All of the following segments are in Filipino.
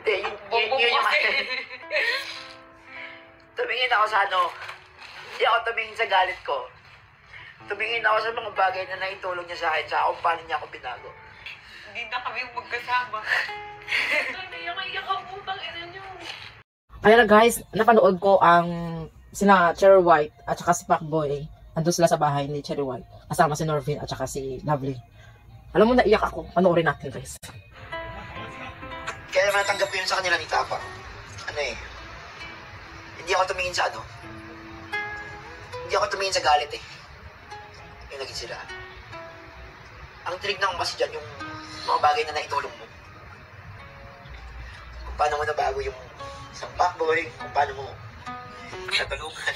Hindi, yun yung tumingin ako sa ano, hindi ako tumingin sa galit ko. Tumingin ako sa mga bagay na naitulong niya sa akin, sa kung paano niya ako binago. Hindi na kami magkasama. Iyak ang putang ina niyo. Kaya na guys, napanood ko ang sina Cherry White at saka si Pacboy. Andun sila sa bahay ni Cherry White. Kasama si Norvin at saka si Lovely. Alam mo, naiyak ako. Panoorin natin guys. Kaya naman natanggap ko yun sa kanila ni Tapang. Ano eh, hindi ako tumingin sa ano. Hindi ako tumingin sa galit eh. Yung naging sila. Ang tinignan ko kasi dyan yung mga bagay na naitulong mo. Kung paano mo nabago yung isang Pacboy, kung paano mo natulungan.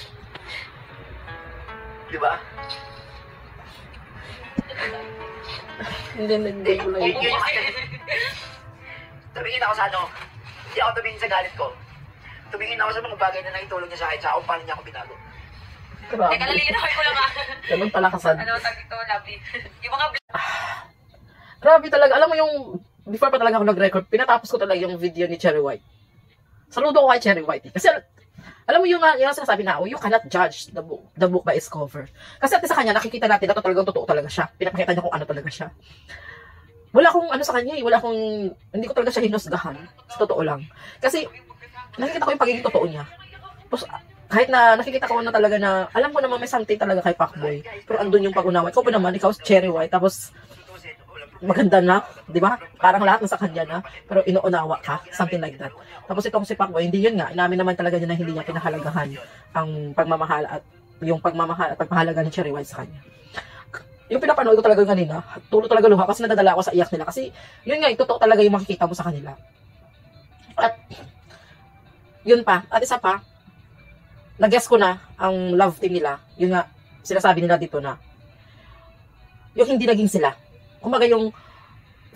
Di ba? Hindi ko lang Yun yung tumingin ako sa ano. Hindi ako tumingin sa galit ko. Tumingin ako sa mga bagay na naitulong niya sa akin, sa kung paano niya ako binago. Grabe. Teka, nalilinawan ko lang ah. Ganun pala kasad. Ano tag dito, Lovely? Yung mga Grabe talaga. Alam mo yung, before pa talaga ako nag-record, pinatapos ko talaga yung video ni Cherry White. Saludo ko kay Cherry White. Kasi, alam mo yung sinasabi na, you cannot judge the book by its cover. Kasi at sa kanya, nakikita natin na talagang totoo talaga siya. Pinapakita niya kung ano talaga siya. Wala akong ano sa kanya eh. Hindi ko talaga siya hinusgahan. Sa totoo lang. Kasi, nakikita ko yung pagiging totoo niya. Tapos, kahit na nakikita ko na talaga na, alam ko naman may something talaga kay Pacboy. Pero andun yung pag-unawa. Ikaw pa naman, ikaw Cherry White. Tapos, maganda na, di ba? Parang lahat nasa kanya na, pero inuunawa ka, something like that. Tapos itong si Pacboy, hindi yun nga, inamin naman talaga niya na hindi niya pinahalagahan ang pagmamahal at yung pagmamahal at pagpahalaga ni Cherry White sa kanya. Yung pinapanood ko talaga yung kanina, tulo talaga luha kasi nadadala ako sa iyak nila. Kasi yun nga, totoo talaga yung makikita mo sa kanila. At yun pa, at isa pa, nag-guess ko na ang love team nila, yun nga, sinasabi nila dito na, yung hindi naging sila. Kumbaga yung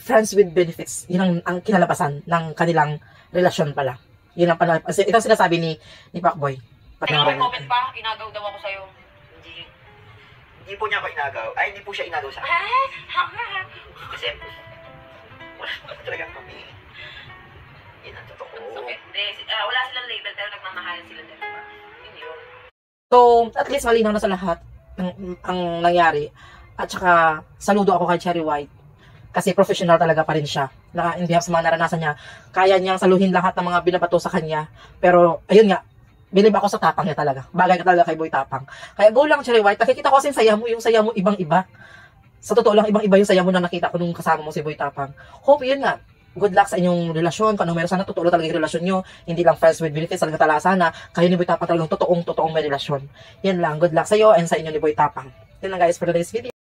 friends with benefits, yun ang kinalabasan ng kanilang relasyon pala. Yun ang pala, ito ang sinasabi ni Pacboy. may comment pa, inagaw daw ako sa'yo. Hindi po niya ako inagaw. Ay, hindi po siya inagaw sa akin. Kasi, wala naman talagang kami. Yan ang totoo. Wala silang label pero nagmamahalan sila dalawa. Yun yun. So, at least malinaw na sa lahat ang nangyari. At saka, saludo ako kay Cherry White. Kasi professional talaga pa rin siya. Na in behalf sa mga naranasan niya, kaya niyang saluhin lahat ng mga binabato sa kanya. Pero, ayun nga, bilib ako sa tapang niya talaga. Bagay ka talaga kay Boy Tapang. Kaya go lang, Cherry White. Nakikita ko kasi yung saya mo ibang-iba. Sa totoo lang, ibang-iba yung saya mo na nakita ko nung kasama mo si Boy Tapang. Hope yun nga. Good luck sa inyong relasyon. Kung ano meron sana, totoo talaga yung relasyon nyo. Hindi lang friends with benefits. Talaga tala sana. Kayo ni Boy Tapang talagang totoong may relasyon. Yan lang. Good luck sa iyo and sa inyo ni Boy Tapang. Yan lang guys for today's video.